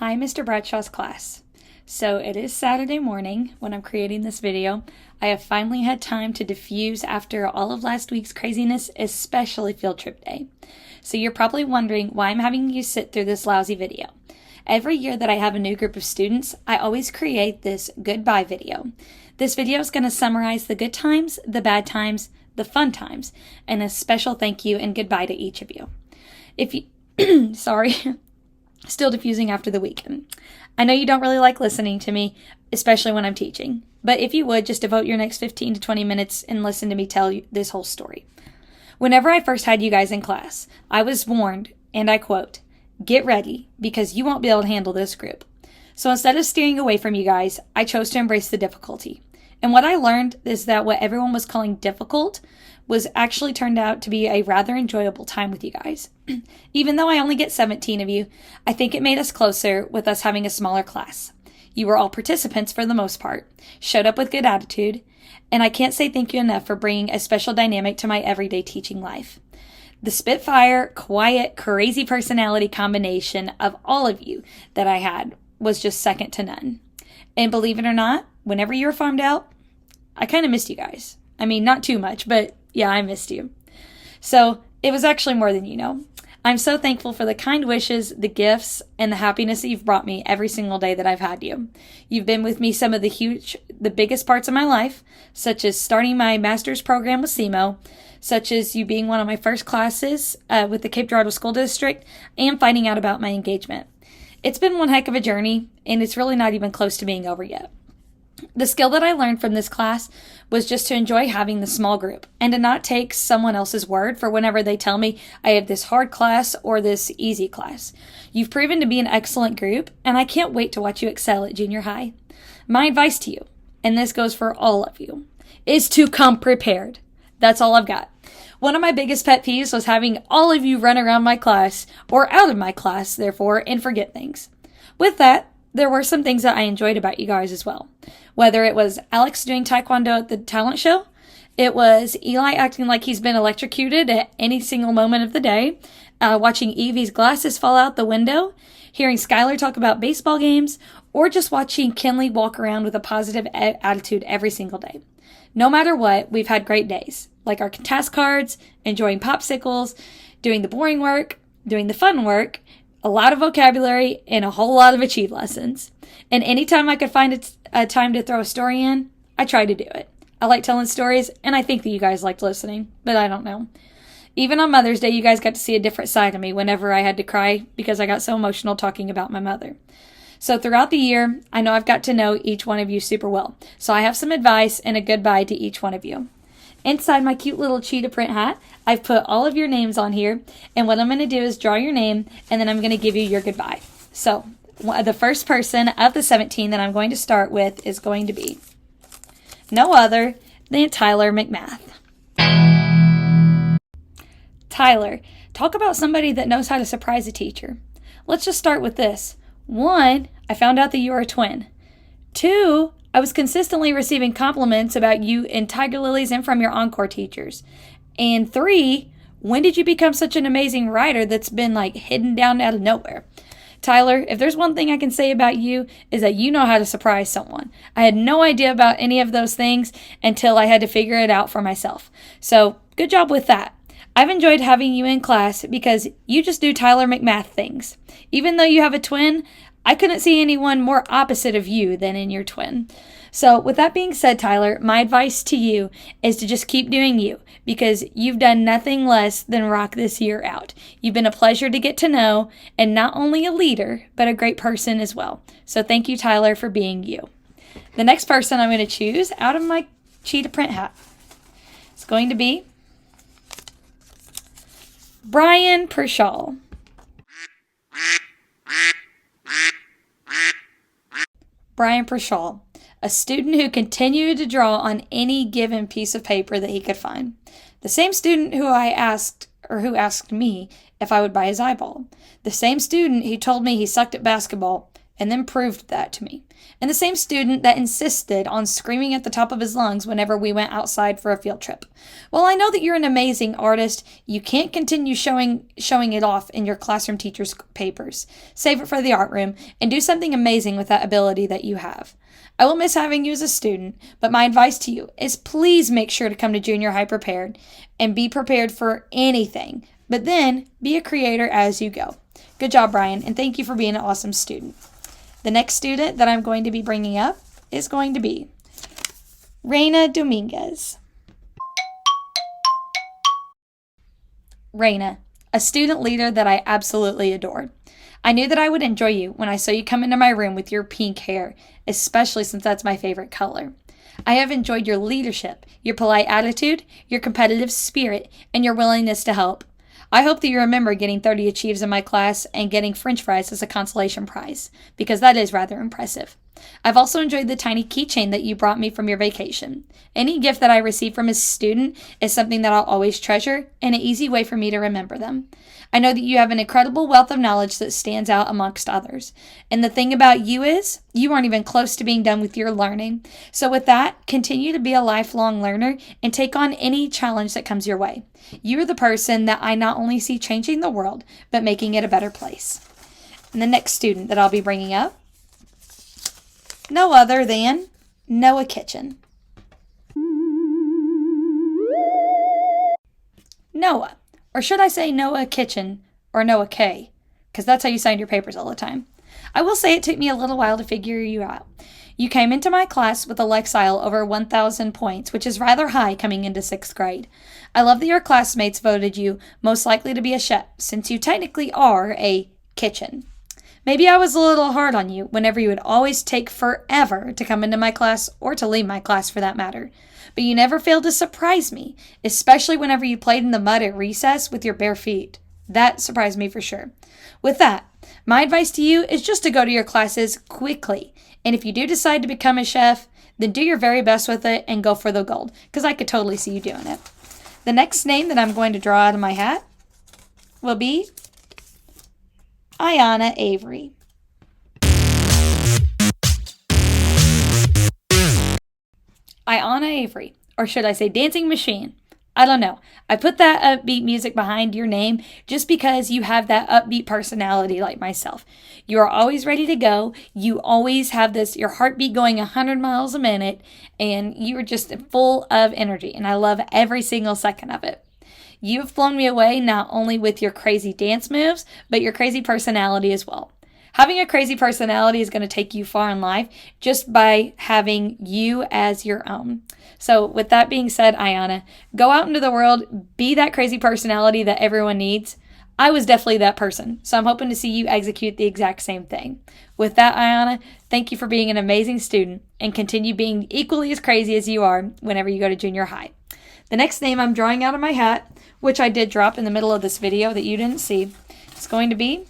Hi, Mr. Bradshaw's class. So it is Saturday morning when I'm creating this video. I have finally had time to diffuse after all of last week's craziness, especially field trip day. So you're probably wondering why I'm having you sit through this lousy video. Every year that I have a new group of students, I always create this goodbye video. This video is going to summarize the good times, the bad times, the fun times, and a special thank you and goodbye to each of you. If you, sorry, still diffusing after the weekend. I know you don't really like listening to me, especially when I'm teaching, but if you would, just devote your next 15 to 20 minutes and listen to me tell you this whole story. Whenever I first had you guys in class, I was warned, and I quote, "Get ready, because you won't be able to handle this group." So instead of steering away from you guys, I chose to embrace the difficulty. And what I learned is that what everyone was calling difficult was actually turned out to be a rather enjoyable time with you guys. Even though I only get 17 of you, I think it made us closer with us having a smaller class. You were all participants for the most part, showed up with good attitude, and I can't say thank you enough for bringing a special dynamic to my everyday teaching life. The spitfire, quiet, crazy personality combination of all of you that I had was just second to none. And believe it or not, whenever you were farmed out, I kind of missed you guys. I mean, not too much, but yeah, I missed you. So it was actually more than you know. I'm so thankful for the kind wishes, the gifts, and the happiness that you've brought me every single day that I've had you. You've been with me some of the biggest parts of my life, such as starting my master's program with SEMO, such as you being one of my first classes with the Cape Girardeau School District, and finding out about my engagement. It's been one heck of a journey, and it's really not even close to being over yet. The skill that I learned from this class was just to enjoy having the small group and to not take someone else's word for whenever they tell me I have this hard class or this easy class. You've proven to be an excellent group, and I can't wait to watch you excel at junior high. My advice to you, and this goes for all of you, is to come prepared. That's all I've got. One of my biggest pet peeves was having all of you run around my class, or out of my class, therefore, and forget things. With that, there were some things that I enjoyed about you guys as well. Whether it was Alex doing Taekwondo at the talent show, it was Eli acting like he's been electrocuted at any single moment of the day, watching Evie's glasses fall out the window, hearing Skylar talk about baseball games, or just watching Kinley walk around with a positive attitude every single day. No matter what, we've had great days, like our task cards, enjoying popsicles, doing the boring work, doing the fun work, a lot of vocabulary, and a whole lot of achieve lessons. And anytime I could find a time to throw a story in, I try to do it. I like telling stories, and I think that you guys liked listening, but I don't know. Even on Mother's Day, you guys got to see a different side of me whenever I had to cry because I got so emotional talking about my mother. So throughout the year, I know I've got to know each one of you super well. So I have some advice and a goodbye to each one of you. Inside my cute little cheetah print hat, I've put all of your names on here, and what I'm going to do is draw your name, and then I'm going to give you your goodbye. So the first person of the 17 that I'm going to start with is going to be no other than Tyler McMath. Tyler, talk about somebody that knows how to surprise a teacher. Let's just start with this. 1, I found out that you are a twin. 2, I was consistently receiving compliments about you in Tiger Lilies and from your encore teachers. And 3, when did you become such an amazing writer that's been hidden down out of nowhere? Tyler, if there's one thing I can say about you is that you know how to surprise someone. I had no idea about any of those things until I had to figure it out for myself. So good job with that. I've enjoyed having you in class because you just do Tyler McMath things. Even though you have a twin, I couldn't see anyone more opposite of you than in your twin. So with that being said, Tyler, my advice to you is to just keep doing you because you've done nothing less than rock this year out. You've been a pleasure to get to know and not only a leader, but a great person as well. So thank you, Tyler, for being you. The next person I'm going to choose out of my cheetah print hat is going to be Brian Bradshaw. Brian Bradshaw, a student who continued to draw on any given piece of paper that he could find. The same student who asked me if I would buy his eyeball. The same student who told me he sucked at basketball and then proved that to me. And the same student that insisted on screaming at the top of his lungs whenever we went outside for a field trip. While I know that you're an amazing artist, you can't continue showing it off in your classroom teacher's papers. Save it for the art room and do something amazing with that ability that you have. I will miss having you as a student, but my advice to you is please make sure to come to junior high prepared and be prepared for anything, but then be a creator as you go. Good job, Brian, and thank you for being an awesome student. The next student that I'm going to be bringing up is going to be Reina Dominguez. Reina, a student leader that I absolutely adored. I knew that I would enjoy you when I saw you come into my room with your pink hair, especially since that's my favorite color. I have enjoyed your leadership, your polite attitude, your competitive spirit, and your willingness to help. I hope that you remember getting 30 achieves in my class and getting French fries as a consolation prize, because that is rather impressive. I've also enjoyed the tiny keychain that you brought me from your vacation. Any gift that I receive from a student is something that I'll always treasure and an easy way for me to remember them. I know that you have an incredible wealth of knowledge that stands out amongst others. And the thing about you is, you aren't even close to being done with your learning. So with that, continue to be a lifelong learner and take on any challenge that comes your way. You are the person that I not only see changing the world, but making it a better place. And the next student that I'll be bringing up, no other than Noah Kitchen. Noah, or should I say Noah Kitchen or Noah K, because that's how you signed your papers all the time. I will say it took me a little while to figure you out. You came into my class with a Lexile over 1,000 points, which is rather high coming into 6th grade. I love that your classmates voted you most likely to be a chef, since you technically are a kitchen. Maybe I was a little hard on you whenever you would always take forever to come into my class or to leave my class for that matter. But you never failed to surprise me, especially whenever you played in the mud at recess with your bare feet. That surprised me for sure. With that, my advice to you is just to go to your classes quickly. And if you do decide to become a chef, then do your very best with it and go for the gold, because I could totally see you doing it. The next name that I'm going to draw out of my hat will be Ayana Avery. Ayana Avery, or should I say Dancing Machine? I don't know. I put that upbeat music behind your name just because you have that upbeat personality like myself. You are always ready to go. You always have your heartbeat going 100 miles a minute, and you are just full of energy, and I love every single second of it. You have blown me away not only with your crazy dance moves, but your crazy personality as well. Having a crazy personality is going to take you far in life just by having you as your own. So with that being said, Ayana, go out into the world, be that crazy personality that everyone needs. I was definitely that person, so I'm hoping to see you execute the exact same thing. With that, Ayana, thank you for being an amazing student and continue being equally as crazy as you are whenever you go to junior high. The next name I'm drawing out of my hat, which I did drop in the middle of this video that you didn't see, is going to be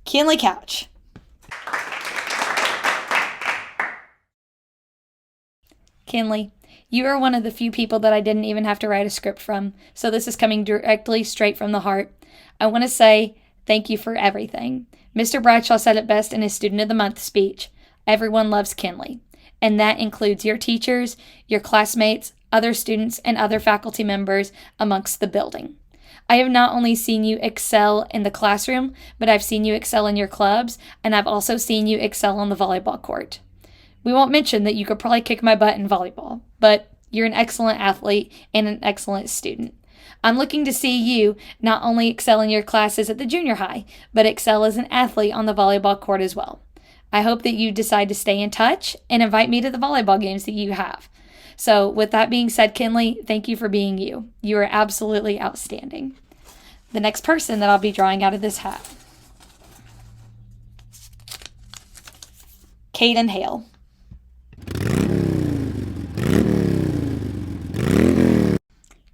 Kinley Couch. Kinley, you are one of the few people that I didn't even have to write a script from, so this is coming directly straight from the heart. I want to say thank you for everything. Mr. Bradshaw said it best in his Student of the Month speech. Everyone loves Kinley, and that includes your teachers, your classmates, other students, and other faculty members amongst the building. I have not only seen you excel in the classroom, but I've seen you excel in your clubs, and I've also seen you excel on the volleyball court. We won't mention that you could probably kick my butt in volleyball, but you're an excellent athlete and an excellent student. I'm looking to see you not only excel in your classes at the junior high, but excel as an athlete on the volleyball court as well. I hope that you decide to stay in touch and invite me to the volleyball games that you have. So with that being said, Kinley, thank you for being you. You are absolutely outstanding. The next person that I'll be drawing out of this hat, Caden Hale.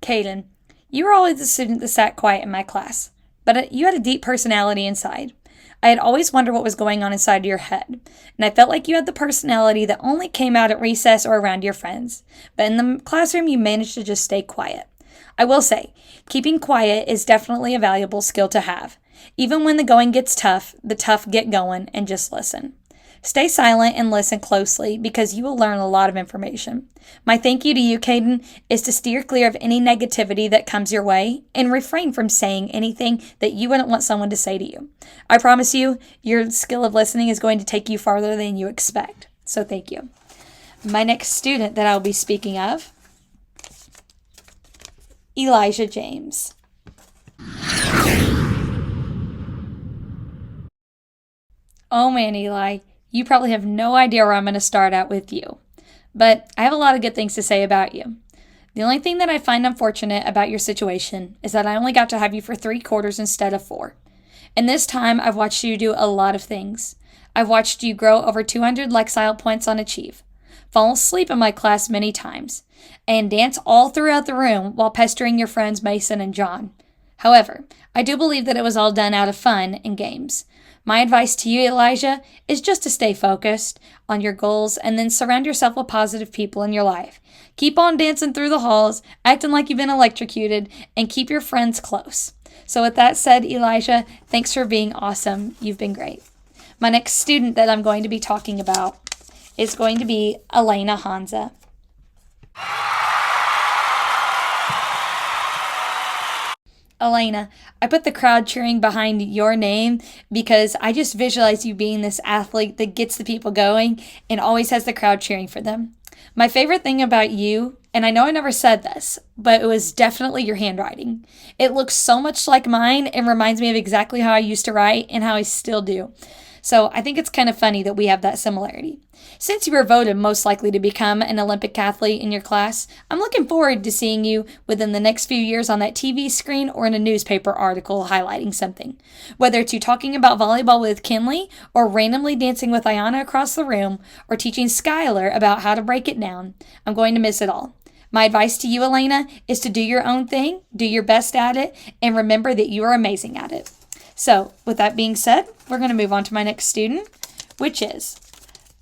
Caden, you were always the student that sat quiet in my class, but you had a deep personality inside. I had always wondered what was going on inside your head, and I felt like you had the personality that only came out at recess or around your friends. But in the classroom, you managed to just stay quiet. I will say, keeping quiet is definitely a valuable skill to have. Even when the going gets tough, the tough get going, and just listen. Stay silent and listen closely because you will learn a lot of information. My thank you to you, Caden, is to steer clear of any negativity that comes your way and refrain from saying anything that you wouldn't want someone to say to you. I promise you, your skill of listening is going to take you farther than you expect. So thank you. My next student that I'll be speaking of, Elijah James. Oh man, Eli, you probably have no idea where I'm going to start out with you. But I have a lot of good things to say about you. The only thing that I find unfortunate about your situation is that I only got to have you for 3 quarters instead of 4. And this time, I've watched you do a lot of things. I've watched you grow over 200 Lexile points on Achieve, fall asleep in my class many times, and dance all throughout the room while pestering your friends Mason and John. However, I do believe that it was all done out of fun and games. My advice to you, Elijah, is just to stay focused on your goals and then surround yourself with positive people in your life. Keep on dancing through the halls, acting like you've been electrocuted, and keep your friends close. So with that said, Elijah, thanks for being awesome. You've been great. My next student that I'm going to be talking about is going to be Elena Hansa. Elena, I put the crowd cheering behind your name because I just visualize you being this athlete that gets the people going and always has the crowd cheering for them. My favorite thing about you, and I know I never said this, but it was definitely your handwriting. It looks so much like mine and reminds me of exactly how I used to write and how I still do. So I think it's kind of funny that we have that similarity. Since you were voted most likely to become an Olympic athlete in your class, I'm looking forward to seeing you within the next few years on that TV screen or in a newspaper article highlighting something. Whether it's you talking about volleyball with Kinley, or randomly dancing with Ayana across the room, or teaching Skylar about how to break it down, I'm going to miss it all. My advice to you, Elena, is to do your own thing, do your best at it, and remember that you are amazing at it. So, with that being said, we're going to move on to my next student, which is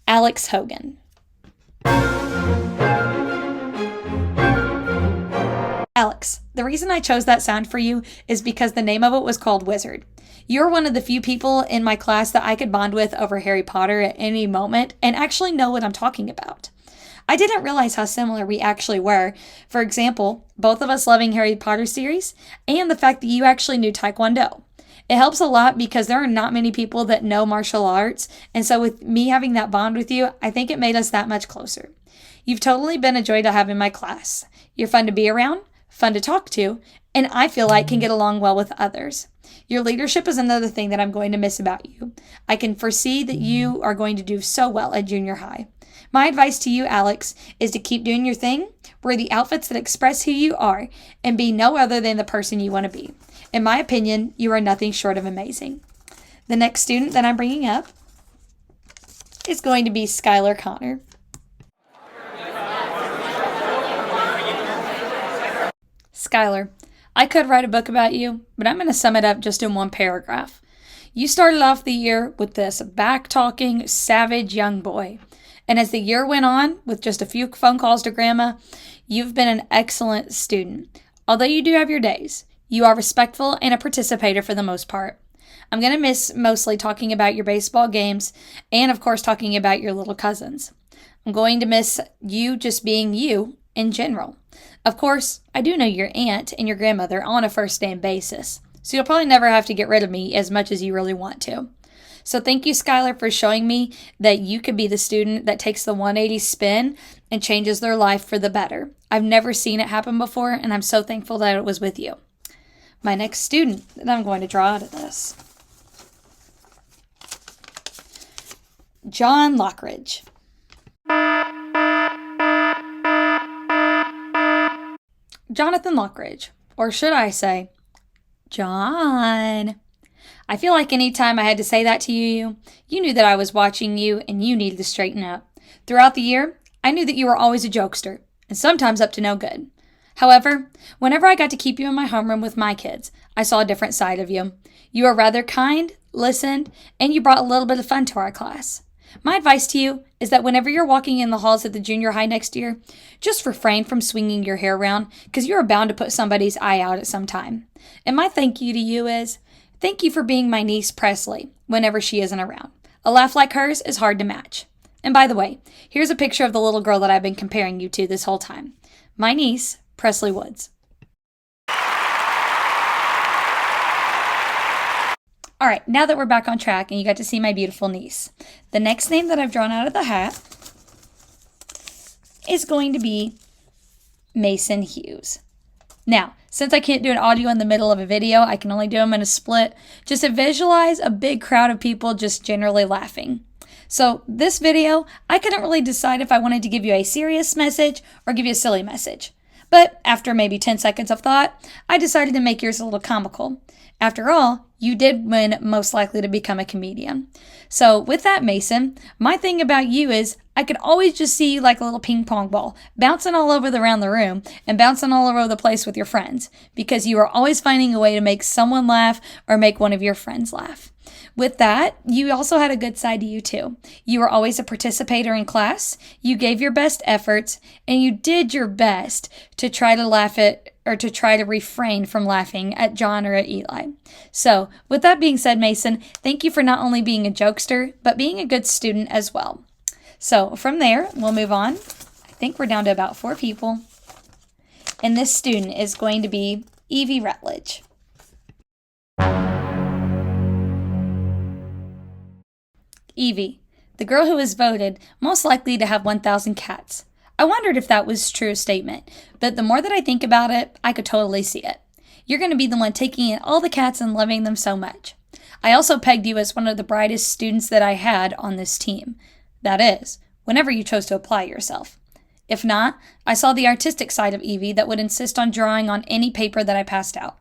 Alex Hogan. Alex, the reason I chose that sound for you is because the name of it was called Wizard. You're one of the few people in my class that I could bond with over Harry Potter at any moment and actually know what I'm talking about. I didn't realize how similar we actually were. For example, both of us loving Harry Potter series and the fact that you actually knew Taekwondo. It helps a lot because there are not many people that know martial arts, and so with me having that bond with you, I think it made us that much closer. You've totally been a joy to have in my class. You're fun to be around, fun to talk to, and I feel like can get along well with others. Your leadership is another thing that I'm going to miss about you. I can foresee that you are going to do so well at junior high. My advice to you, Alex, is to keep doing your thing, wear the outfits that express who you are, and be no other than the person you want to be. In my opinion, you are nothing short of amazing. The next student that I'm bringing up is going to be Skylar Connor. Skylar, I could write a book about you, but I'm going to sum it up just in one paragraph. You started off the year with this back-talking, savage young boy. And as the year went on, with just a few phone calls to grandma, you've been an excellent student. Although you do have your days, you are respectful and a participator for the most part. I'm going to miss mostly talking about your baseball games and, of course, talking about your little cousins. I'm going to miss you just being you in general. Of course, I do know your aunt and your grandmother on a first-name basis, so you'll probably never have to get rid of me as much as you really want to. So thank you, Skylar, for showing me that you could be the student that takes the 180 spin and changes their life for the better. I've never seen it happen before, and I'm so thankful that it was with you. My next student that I'm going to draw out of this, John Lockridge. Jonathan Lockridge, or should I say, John. I feel like anytime I had to say that to you, you knew that I was watching you and you needed to straighten up. Throughout the year, I knew that you were always a jokester, and sometimes up to no good. However, whenever I got to keep you in my homeroom with my kids, I saw a different side of you. You were rather kind, listened, and you brought a little bit of fun to our class. My advice to you is that whenever you're walking in the halls at the junior high next year, just refrain from swinging your hair around because you are bound to put somebody's eye out at some time. And my thank you to you is, Thank you for being my niece Presley whenever she isn't around. A laugh like hers is hard to match. And by the way, here's a picture of the little girl that I've been comparing you to this whole time. My niece, Presley Woods. All right, now that we're back on track and you got to see my beautiful niece, the next name that I've drawn out of the hat is going to be Mason Hughes. Now, since I can't do an audio in the middle of a video, I can only do them in a split, just to visualize a big crowd of people just generally laughing. So this video, I couldn't really decide if I wanted to give you a serious message or give you a silly message. But after maybe 10 seconds of thought, I decided to make yours a little comical. After all, you did win most likely to become a comedian. So with that, Mason, my thing about you is I could always just see you like a little ping pong ball, bouncing all over around the room and bouncing all over the place with your friends, because you are always finding a way to make someone laugh or make one of your friends laugh. With that, you also had a good side to you too. You were always a participator in class, you gave your best efforts, and you did your best to try to laugh at or to try to refrain from laughing at John or at Eli. So, with that being said, Mason, thank you for not only being a jokester, but being a good student as well. So, from there, we'll move on. I think we're down to about 4 people. And this student is going to be Evie Rutledge. Evie, the girl who was voted most likely to have 1,000 cats. I wondered if that was a true statement, but the more that I think about it, I could totally see it. You're going to be the one taking in all the cats and loving them so much. I also pegged you as one of the brightest students that I had on this team. That is, whenever you chose to apply yourself. If not, I saw the artistic side of Evie that would insist on drawing on any paper that I passed out.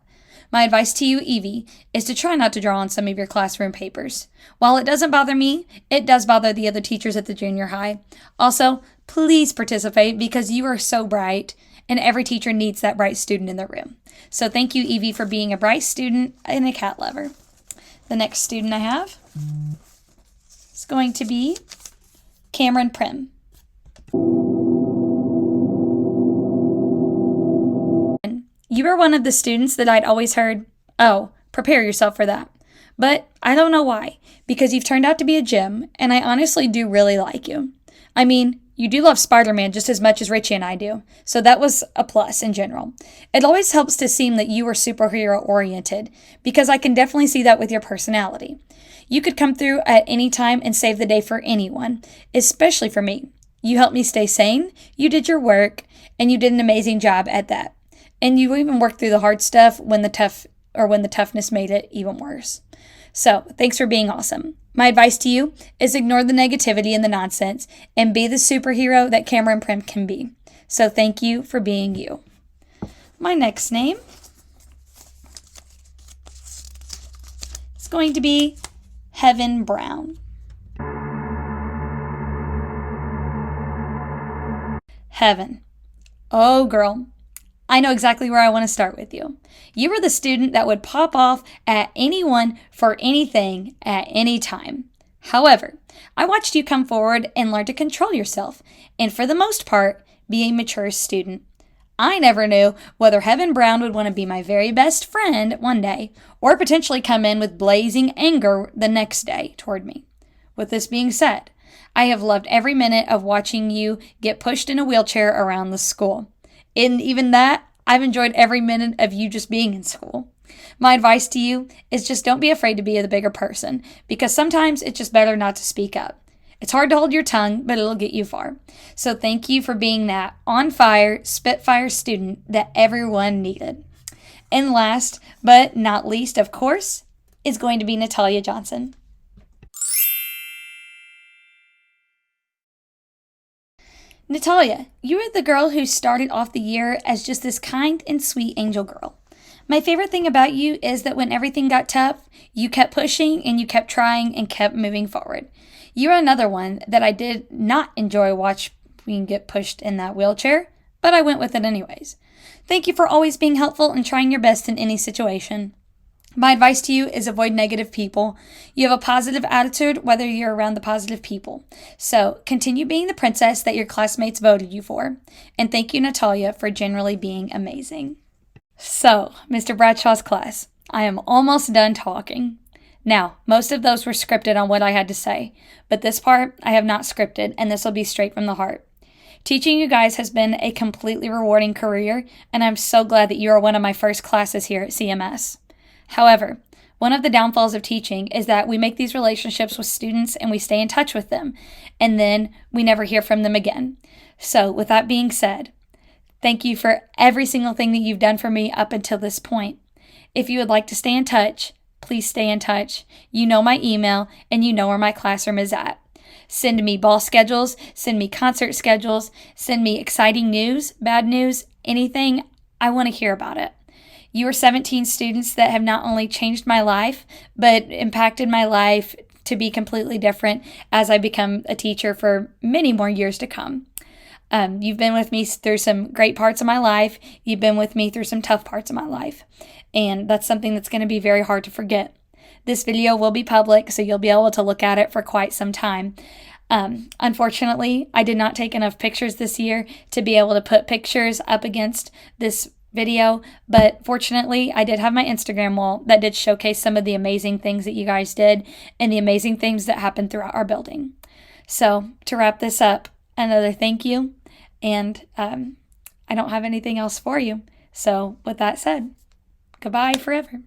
My advice to you, Evie, is to try not to draw on some of your classroom papers. While it doesn't bother me, it does bother the other teachers at the junior high. Also, please participate because you are so bright, and every teacher needs that bright student in their room. So thank you, Evie, for being a bright student and a cat lover. The next student I have is going to be Cameron Prim. You were one of the students that I'd always heard, oh, prepare yourself for that. But I don't know why, because you've turned out to be a gem, and I honestly do really like you. I mean, you do love Spider-Man just as much as Richie and I do, so that was a plus in general. It always helps to seem that you are superhero-oriented, because I can definitely see that with your personality. You could come through at any time and save the day for anyone, especially for me. You helped me stay sane, you did your work, and you did an amazing job at that. And you even worked through the hard stuff when the toughness made it even worse. So, thanks for being awesome. My advice to you is ignore the negativity and the nonsense and be the superhero that Cameron Prim can be. So, thank you for being you. My next name is going to be Heaven Brown. Heaven. Oh, girl. I know exactly where I want to start with you. You were the student that would pop off at anyone for anything at any time. However, I watched you come forward and learn to control yourself, and for the most part, be a mature student. I never knew whether Heaven Brown would want to be my very best friend one day, or potentially come in with blazing anger the next day toward me. With this being said, I have loved every minute of watching you get pushed in a wheelchair around the school. And even that, I've enjoyed every minute of you just being in school. My advice to you is just don't be afraid to be the bigger person, because sometimes it's just better not to speak up. It's hard to hold your tongue, but it'll get you far. So thank you for being that on-fire, spitfire student that everyone needed. And last, but not least, of course, is going to be Natalia Johnson. Natalia, you were the girl who started off the year as just this kind and sweet angel girl. My favorite thing about you is that when everything got tough, you kept pushing and you kept trying and kept moving forward. You're another one that I did not enjoy watching get pushed in that wheelchair, but I went with it anyways. Thank you for always being helpful and trying your best in any situation. My advice to you is avoid negative people. You have a positive attitude whether you're around the positive people. So continue being the princess that your classmates voted you for. And thank you, Natalia, for generally being amazing. So, Mr. Bradshaw's class, I am almost done talking. Now, most of those were scripted on what I had to say, but this part I have not scripted, and this will be straight from the heart. Teaching you guys has been a completely rewarding career, and I'm so glad that you are one of my first classes here at CMS. However, one of the downfalls of teaching is that we make these relationships with students and we stay in touch with them, and then we never hear from them again. So, with that being said, thank you for every single thing that you've done for me up until this point. If you would like to stay in touch, please stay in touch. You know my email, and you know where my classroom is at. Send me ball schedules, send me concert schedules, send me exciting news, bad news, anything. I want to hear about it. You are 17 students that have not only changed my life, but impacted my life to be completely different as I become a teacher for many more years to come. You've been with me through some great parts of my life. You've been with me through some tough parts of my life. And that's something that's going to be very hard to forget. This video will be public, so you'll be able to look at it for quite some time. Unfortunately, I did not take enough pictures this year to be able to put pictures up against this video, but fortunately, I did have my Instagram wall that did showcase some of the amazing things that you guys did and the amazing things that happened throughout our building. So, to wrap this up, another thank you, and I don't have anything else for you. So, with that said, goodbye forever.